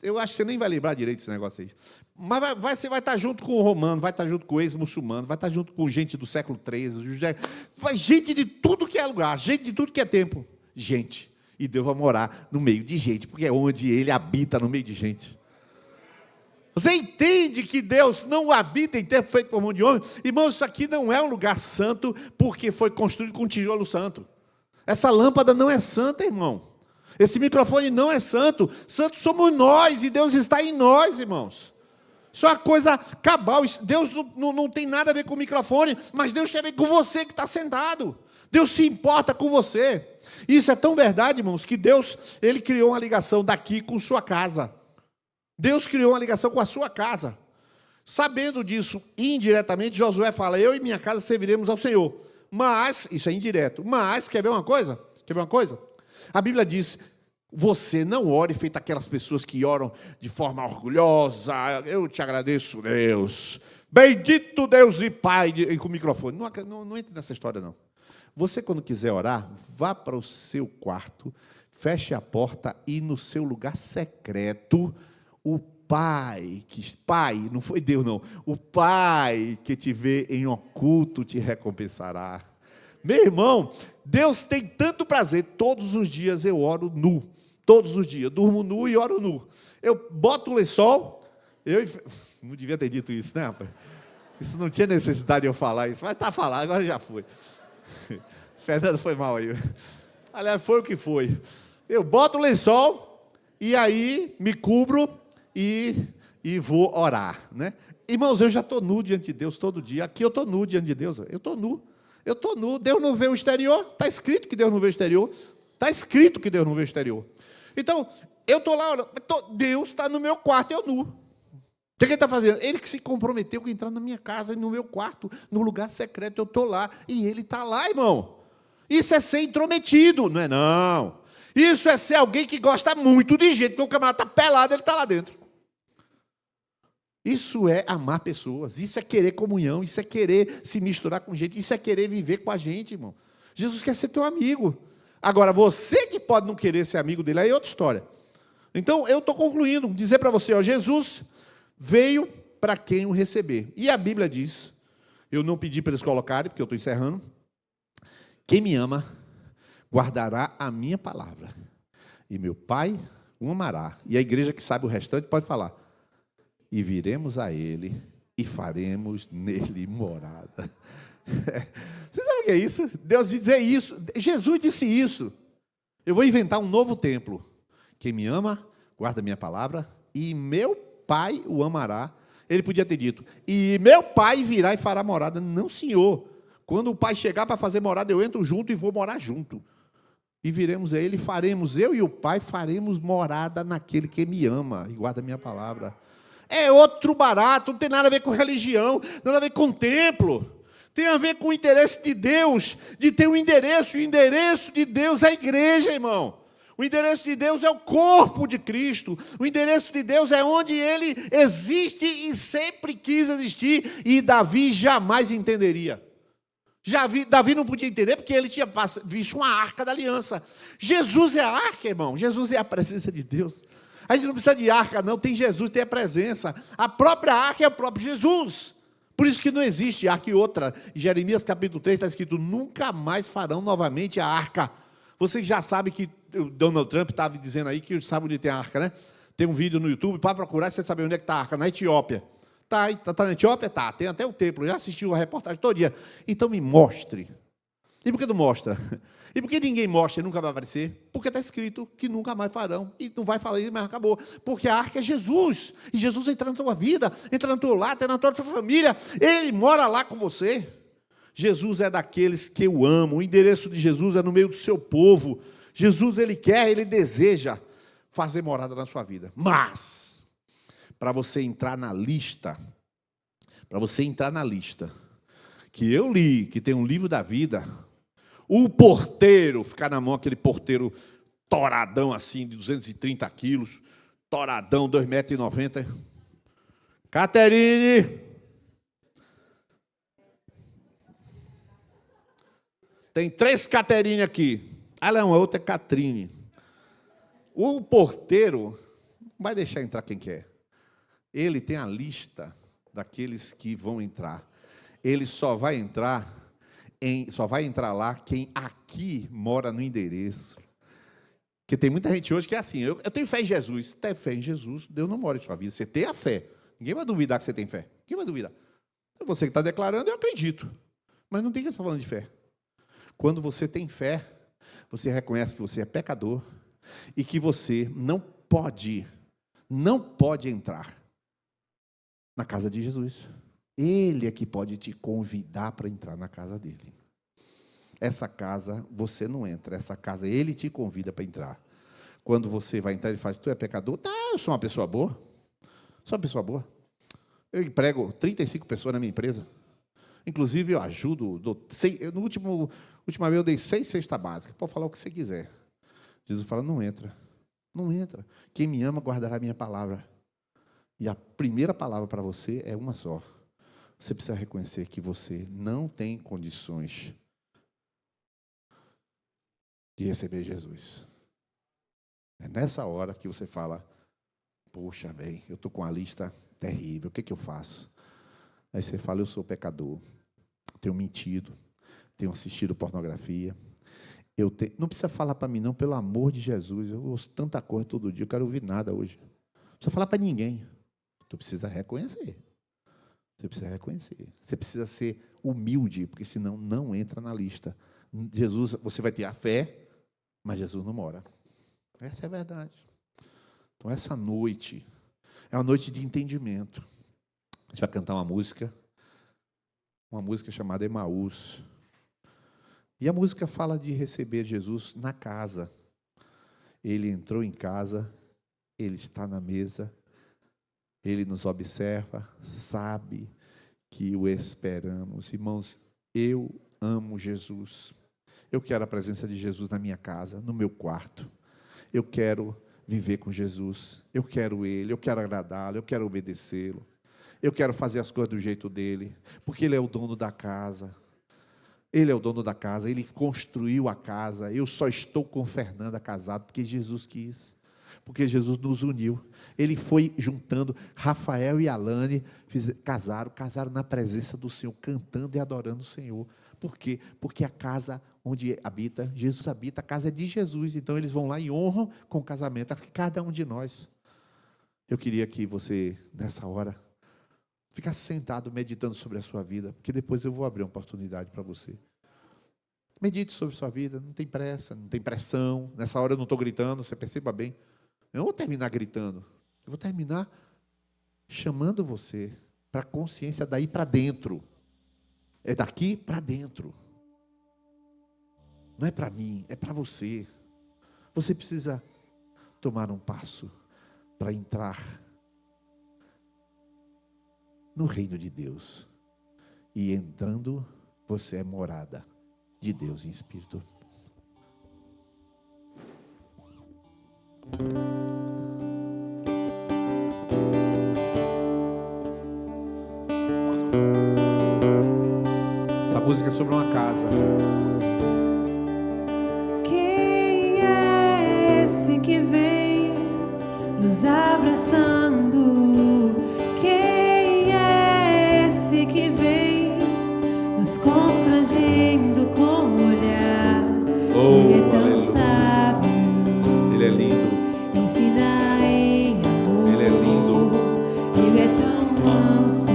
Eu acho que você nem vai lembrar direito desse negócio aí. Mas você vai estar junto com o romano, vai estar junto com o ex-muçulmano, vai estar junto com gente do século XIII, gente de tudo que é lugar, gente de tudo que é tempo. Gente. E Deus vai morar no meio de gente, porque é onde Ele habita, no meio de gente. Você entende que Deus não habita em templo feito por mão de homem? Irmão, isso aqui não é um lugar santo, porque foi construído com tijolo santo. Essa lâmpada não é santa, irmão. Esse microfone não é santo. Santos somos nós, e Deus está em nós, irmãos. Isso é uma coisa cabal. Deus não tem nada a ver com o microfone, mas Deus tem a ver com você que está sentado. Deus se importa com você. Isso é tão verdade, irmãos, que Deus, Ele criou uma ligação daqui com sua casa. Deus criou uma ligação com a sua casa. Sabendo disso, indiretamente, Josué fala, eu e minha casa serviremos ao Senhor. Mas, isso é indireto, mas, quer ver uma coisa? Quer ver uma coisa? A Bíblia diz, você não ore feito aquelas pessoas que oram de forma orgulhosa, eu te agradeço, Deus. Bendito Deus e Pai, e com o microfone. Não entre nessa história, não. Você, quando quiser orar, vá para o seu quarto, feche a porta e no seu lugar secreto, o Pai, não foi Deus não, o Pai que te vê em oculto te recompensará. Meu irmão, Deus tem tanto prazer, todos os dias eu oro nu, todos os dias, durmo nu e oro nu. Eu boto o lençol, não devia ter dito isso, né, rapaz? Isso não tinha necessidade de eu falar isso, mas está falado, agora já foi. Fernando foi mal aí. Aliás, foi o que foi. Eu boto o lençol e aí me cubro e vou orar, né? Irmãos, eu já estou nu diante de Deus todo dia. Aqui eu estou nu diante de Deus. Eu estou nu. Deus não vê o exterior. Está escrito que Deus não vê o exterior. Está escrito que Deus não vê o exterior. Então, eu estou lá orando. Deus está no meu quarto, eu nu. O que ele está fazendo? Ele que se comprometeu com entrar na minha casa, no meu quarto, no lugar secreto, eu estou lá, e ele está lá, irmão. Isso é ser intrometido, não é não. Isso é ser alguém que gosta muito de gente, porque o camarada está pelado, ele está lá dentro. Isso é amar pessoas, isso é querer comunhão, isso é querer se misturar com gente, isso é querer viver com a gente, irmão. Jesus quer ser teu amigo. Agora, você que pode não querer ser amigo dele, aí é outra história. Então, eu estou concluindo, dizer para você, Jesus veio para quem o receber. E a Bíblia diz, eu não pedi para eles colocarem, porque eu estou encerrando, quem me ama, guardará a minha palavra, e meu Pai o amará. E a igreja que sabe o restante pode falar, e viremos a ele, e faremos nele morada. Você sabe o que é isso? Deus dizer isso, Jesus disse isso. Eu vou inventar um novo templo. Quem me ama, guarda a minha palavra, e meu Pai o amará. Ele podia ter dito, e meu Pai virá e fará morada. Não, Senhor. Quando o Pai chegar para fazer morada, eu entro junto e vou morar junto. E viremos a ele, faremos, eu e o Pai, faremos morada naquele que me ama e guarda a minha palavra. É outro barato, não tem nada a ver com religião, não tem nada a ver com templo. Tem a ver com o interesse de Deus, de ter um endereço. O endereço de Deus é a igreja, irmão. O endereço de Deus é o corpo de Cristo. O endereço de Deus é onde Ele existe e sempre quis existir. E Davi jamais entenderia. Davi não podia entender porque ele tinha visto uma arca da aliança. Jesus é a arca, irmão. Jesus é a presença de Deus. A gente não precisa de arca, não. Tem Jesus, tem a presença. A própria arca é o próprio Jesus. Por isso que não existe arca e outra. Em Jeremias capítulo 3 está escrito, nunca mais farão novamente a arca. Você já sabe que o Donald Trump estava dizendo aí que sabe onde tem a arca, né? Tem um vídeo no YouTube, para procurar, você sabe onde é que está a arca, na Etiópia. Tá na Etiópia? Tá. Tem até o templo. Já assistiu a reportagem todo dia. Então me mostre. E por que não mostra? E por que ninguém mostra e nunca vai aparecer? Porque está escrito que nunca mais farão. E não vai falar isso, mas acabou. Porque a arca é Jesus. E Jesus entra na tua vida, entra no teu lar, entra na tua família. Ele mora lá com você. Jesus é daqueles que eu amo. O endereço de Jesus é no meio do seu povo. Jesus, ele quer, ele deseja fazer morada na sua vida. Mas, para você entrar na lista, que eu li, que tem um livro da vida, o porteiro, ficar na mão aquele porteiro toradão assim, de 230 quilos, toradão, 2,90 m. Caterine! Tem 3 Caterine aqui. Ela é uma outra Catrine. O porteiro não vai deixar entrar quem quer. Ele tem a lista daqueles que vão entrar. Ele só vai entrar lá quem aqui mora no endereço. Porque tem muita gente hoje que é assim, eu tenho fé em Jesus. Tem fé em Jesus, Deus não mora em sua vida. Você tem a fé. Ninguém vai duvidar que você tem fé. Ninguém vai duvidar. Você que está declarando, eu acredito. Mas não tem que estar falando de fé. Quando você tem fé, você reconhece que você é pecador e que você não pode entrar na casa de Jesus. Ele é que pode te convidar para entrar na casa dele. Essa casa você não entra, essa casa ele te convida para entrar. Quando você vai entrar, ele fala: tu é pecador? Não, eu sou uma pessoa boa. Sou uma pessoa boa. Eu emprego 35 pessoas na minha empresa. Inclusive, eu ajudo. No última vez eu dei 6 cestas básicas. Pode falar o que você quiser. Jesus fala: não entra. Não entra. Quem me ama guardará a minha palavra. E a primeira palavra para você é uma só. Você precisa reconhecer que você não tem condições de receber Jesus. É nessa hora que você fala: poxa, bem, eu estou com uma lista terrível, o que eu faço? Aí você fala: eu sou pecador, tenho mentido, tenho assistido pornografia. Não precisa falar para mim não, pelo amor de Jesus, eu ouço tanta coisa todo dia, eu quero ouvir nada hoje. Não precisa falar para ninguém. Tu precisa reconhecer. Você precisa reconhecer. Você precisa ser humilde, porque senão não entra na lista. Jesus, você vai ter a fé, mas Jesus não mora. Essa é a verdade. Então, essa noite é uma noite de entendimento. A gente vai cantar uma música chamada Emaús. E a música fala de receber Jesus na casa. Ele entrou em casa, ele está na mesa, ele nos observa, sabe que o esperamos. Irmãos, eu amo Jesus. Eu quero a presença de Jesus na minha casa, no meu quarto. Eu quero viver com Jesus. Eu quero Ele, eu quero agradá-lo, eu quero obedecê-lo. Eu quero fazer as coisas do jeito dele, porque Ele é o dono da casa. Ele é o dono da casa, Ele construiu a casa. Eu só estou com Fernanda casado porque Jesus quis. Porque Jesus nos uniu. Ele foi juntando. Rafael e Alane casaram na presença do Senhor, cantando e adorando o Senhor. Por quê? Porque a casa onde habita, Jesus habita, a casa é de Jesus. Então eles vão lá e honram com o casamento a cada um de nós. Eu queria que você, nessa hora, ficasse sentado meditando sobre a sua vida, porque depois eu vou abrir uma oportunidade para você. Medite sobre a sua vida, não tem pressa, não tem pressão. Nessa hora eu não estou gritando, você perceba bem. Eu não vou terminar gritando, eu vou terminar chamando você para a consciência daí para dentro. É daqui para dentro. Não é para mim, é para você. Você precisa tomar um passo para entrar no reino de Deus. E entrando, você é morada de Deus em espírito. Essa música é sobre uma casa. Quem é esse que vem nos abraçando? Quem é esse que vem nos constrangendo com o olhar? Ele é tão sábio. Ele é lindo. Ensina em amor. Ele é lindo. Ele é tão manso.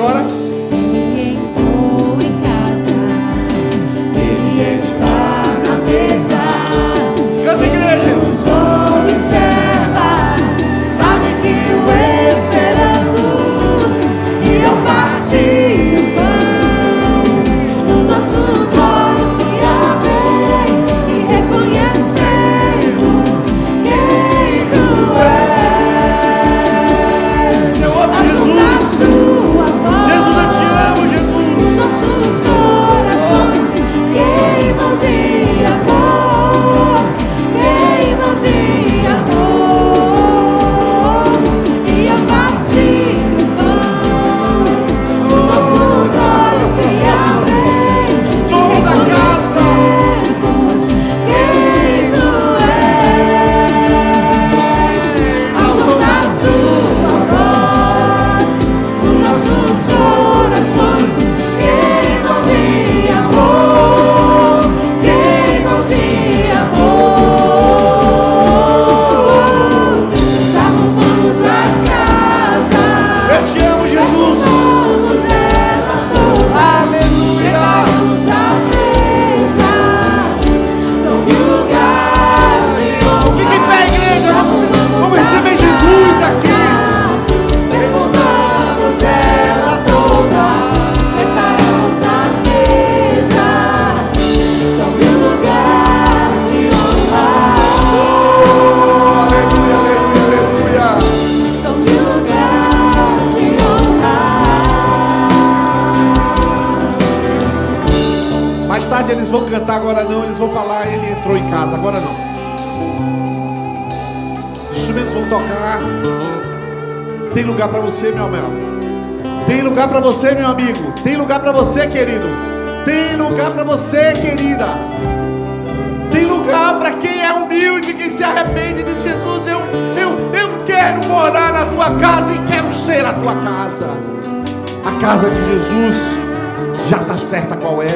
agora. Ele entrou em casa, Ele está na mesa. Canta, igreja. Nos observa, sabe que o esperamos. E ao partir o pão, os nossos olhos se abrem e reconhecemos quem tu és. Eu amo Jesus. Jesus, eu te amo, Jesus. Nossos corações queimam de amor, queimam de amor. E ao partir o pão, os nossos olhos se abrem e Toda casa. reconhecemos quem tu és. Ao soltar tua voz, os nossos corações queimam de amor, queimam de amor. Nos arrumamos a casa, Eu te amo, Jesus. vamos ela toda, Aleluia. preparamos a mesa, tome lugar de honra. Fique em pé, igreja. Vamos receber Jesus aqui. Perguntamos ela toda, preparamos a mesa, tome lugar de honra, Aleluia, aleluia, aleluia. tome lugar de honra. Mais tarde eles vão cantar, agora não. Eles vão falar, ele entrou em casa, agora não. Os instrumentos vão tocar. Tem lugar para você, meu amado. Tem lugar para você, meu amigo. Tem lugar para você, querido. Tem lugar para você, querida. Tem lugar para quem é humilde, quem se arrepende. Diz: Jesus, eu quero morar na tua casa e quero ser a tua casa. A casa de Jesus já está certa qual é.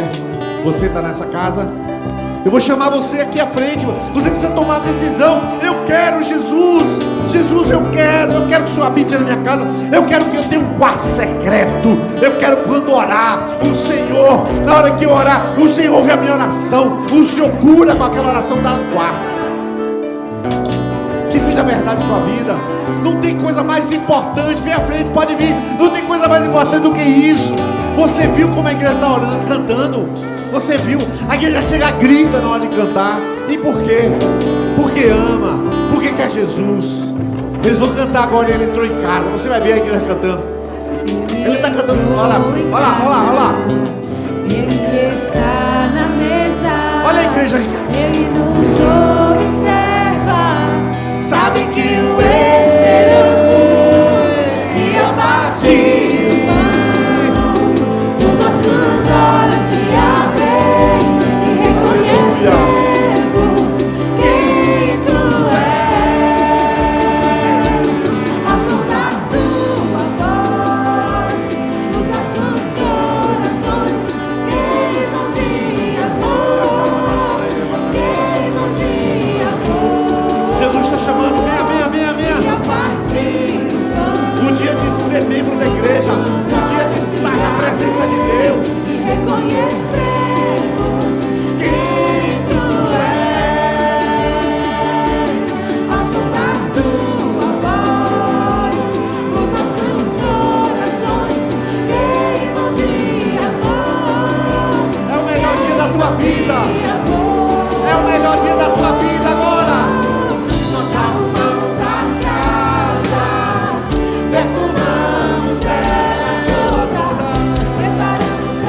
Você está nessa casa? Eu vou chamar você aqui à frente. Você precisa tomar a decisão. Eu quero Jesus. Jesus, eu quero que o Senhor habite na minha casa. Eu quero que eu tenha um quarto secreto. Eu quero quando orar, o Senhor, na hora que eu orar, o Senhor ouve a minha oração. O Senhor cura com aquela oração da quarto. Que seja verdade em sua vida. Não tem coisa mais importante. Vem à frente, pode vir. Não tem coisa mais importante do que isso. Você viu como a igreja está orando, cantando? Você viu? A igreja chega, grita na hora de cantar. E por quê? Porque ama. Porque quer Jesus. Eles vão cantar agora. Ele entrou em casa. Você vai ver a igreja cantando. Ele está cantando. Olha lá, olha lá, olha lá, olha lá. Ele está na mesa. Olha a igreja. Ele nos observa, sabe que o esperamos. E ao partir o pão, os nossos olhos se abrem e reconhecemos quem tu és. Ao soltar tua voz, os nossos corações queimam de amor, queimam de amor. Jesus está chamando. Venha, venha, venha, E venha. ao partir o pão, O dia de ser membro da igreja. O dia de estar na presença de Deus. e reconhecemos quem tu és. Ao soltar tua voz, os nossos corações queimam de amor, É o melhor dia da tua vida. de amor. É o melhor dia da tua vida agora. Nós arrumamos a casa, perfumamos ela toda, preparamos a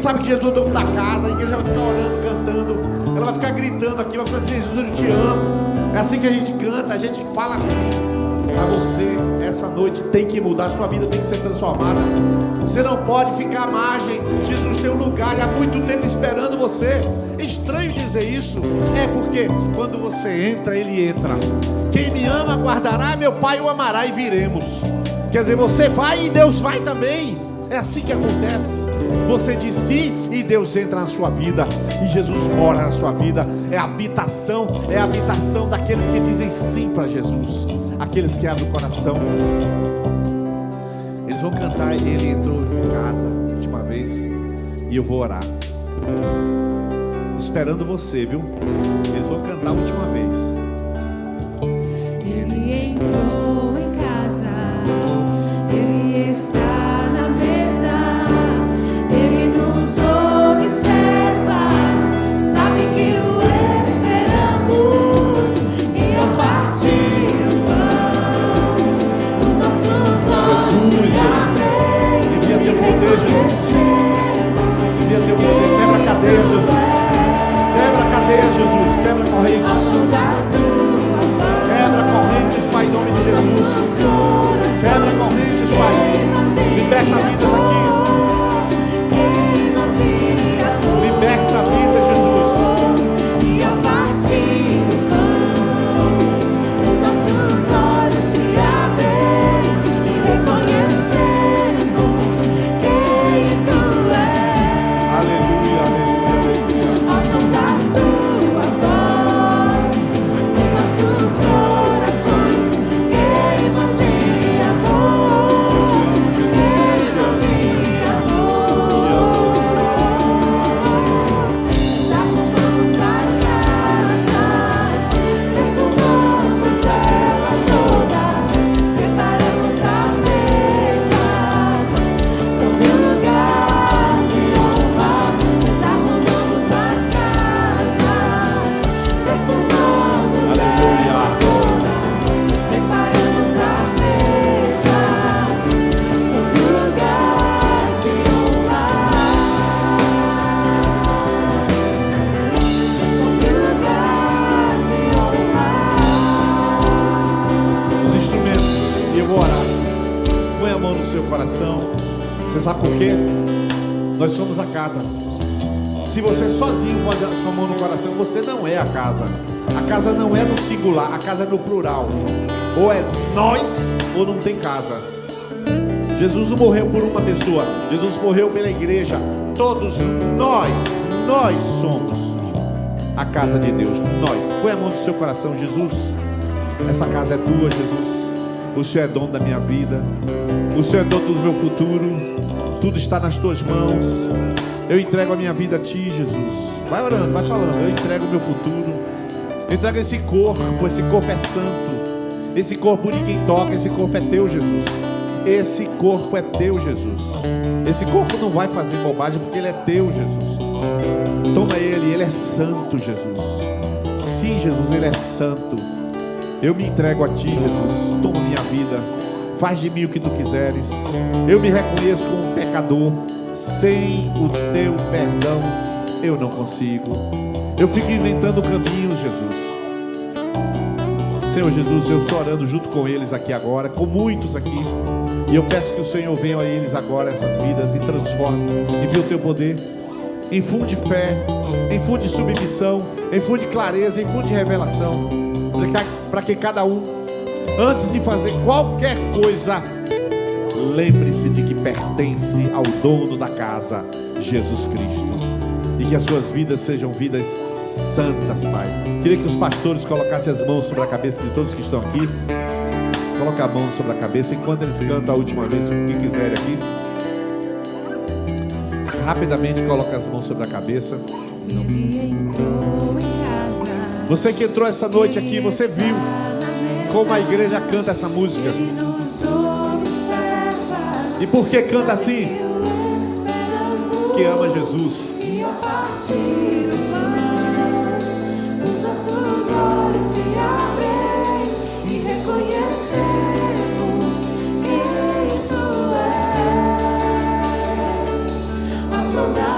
sabe que Jesus é o dono da casa. A igreja vai ficar orando, cantando. Ela vai ficar gritando aqui, vai falar assim: Jesus, eu te amo. É assim que a gente canta, a gente fala assim. Para você, essa noite tem que mudar, sua vida tem que ser transformada. Você não pode ficar à margem. Jesus tem um lugar há muito tempo esperando você. Estranho dizer isso, é porque quando você entra, Ele entra. Quem me ama guardará, meu Pai o amará e viremos. Quer dizer, você vai e Deus vai também. É assim que acontece. Você diz sim e Deus entra na sua vida, e Jesus mora na sua vida. É a habitação daqueles que dizem sim para Jesus, aqueles que abrem o coração. Eles vão cantar Ele entrou em casa, última vez, e eu vou orar, esperando você, viu? Eles vão cantar a última vez. Ele entrou em casa, Ele está na mesa, Ele nos observa, sabe que o esperamos, e ao partir o pão, os nossos olhos se abrem. Envia teu poder, Jesus. Envia teu poder, quebra a cadeia, Jesus. Quebra a cadeia, Jesus. Quebra correntes. Quebra correntes, Pai, em nome de Jesus. Quebra correntes, Pai. Liberta vidas aqui. Liberta a vida, Jesus. E ao partir o pão, os nossos olhos se abrem e reconhecemos quem Tu és. Aleluia, aleluia. Ao som da Tua voz, os nossos corações queimam de amor, queimam de amor. Desarrumamos a casa, perfumamos ela toda, preparamos a mesa, sobre o lugar de honra. Desarrumamos a casa, perfumamos ela toda, preparamos a mesa, sobre o lugar de honra. Sobre o lugar de honra. Os instrumentos, e eu vou orar. Põe a mão no seu coração. Você sabe por quê? Nós somos a casa. Se você sozinho põe a sua mão no coração, você não é a casa. A casa não é no singular, a casa é no plural. Ou é nós, ou não tem casa. Jesus não morreu por uma pessoa, Jesus morreu pela igreja. Todos nós somos a casa de Deus. Nós. Põe a mão no seu coração, Jesus. Essa casa é tua, Jesus. O Senhor é dono da minha vida. O Senhor é dono do meu futuro. Tudo está nas tuas mãos. Eu entrego a minha vida a ti, Jesus. Vai orando, vai falando. Eu entrego o meu futuro. Eu entrego esse corpo é santo. Esse corpo ninguém toca, esse corpo é teu, Jesus. Esse corpo é teu, Jesus. Esse corpo não vai fazer bobagem porque ele é teu, Jesus. Toma ele é santo, Jesus. Sim, Jesus, ele é santo. Eu me entrego a ti, Jesus. Toma minha vida. Faz de mim o que tu quiseres. Eu me reconheço como um pecador. Sem o teu perdão eu não consigo. Eu fico inventando caminhos, Jesus. Senhor Jesus, eu estou orando junto com eles aqui agora, com muitos aqui. E eu peço que o Senhor venha a eles agora, essas vidas, e transforme. Envia o teu poder. Infunde fé, infunde submissão, infunde clareza, infunde revelação. Para que cada um, antes de fazer qualquer coisa, lembre-se de que pertence ao dono da casa, Jesus Cristo. E que as suas vidas sejam vidas santas, Pai. Queria que os pastores colocassem as mãos sobre a cabeça de todos que estão aqui. Coloca a mão sobre a cabeça enquanto eles cantam a última vez, quem quiser aqui. Rapidamente coloca as mãos sobre a cabeça. Você que entrou essa noite aqui, você viu como a igreja canta essa música. E por que canta assim? Que ama Jesus. Os nossos olhos se abrem e reconhecemos quem Tu és. A sombra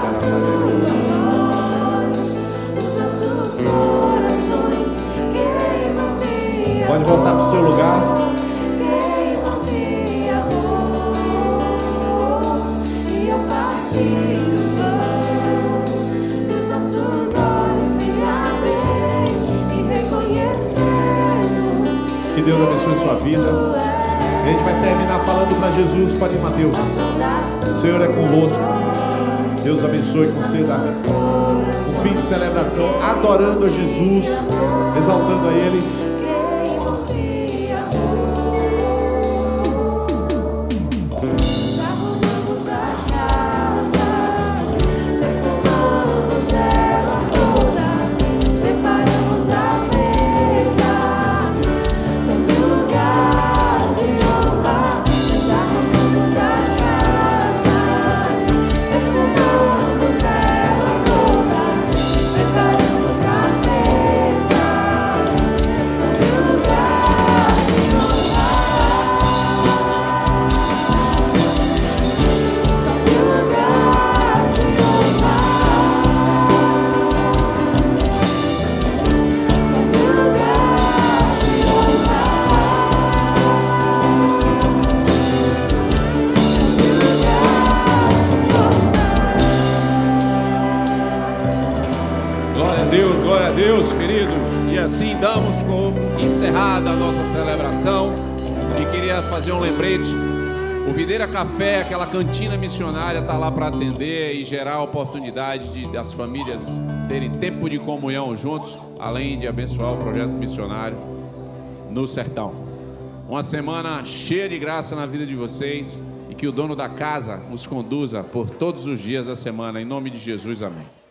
Deus abençoe sua vida. A gente vai terminar falando para Jesus, para Mateus. O Senhor é convosco. Deus abençoe, conceda um fim de celebração, adorando a Jesus, exaltando a Ele. Glória a Deus, queridos. E assim damos por encerrada a nossa celebração. E queria fazer um lembrete. O Videira Café, aquela cantina missionária, está lá para atender e gerar a oportunidade das famílias terem tempo de comunhão juntos, além de abençoar o projeto missionário no sertão. Uma semana cheia de graça na vida de vocês e que o dono da casa os conduza por todos os dias da semana. Em nome de Jesus, amém.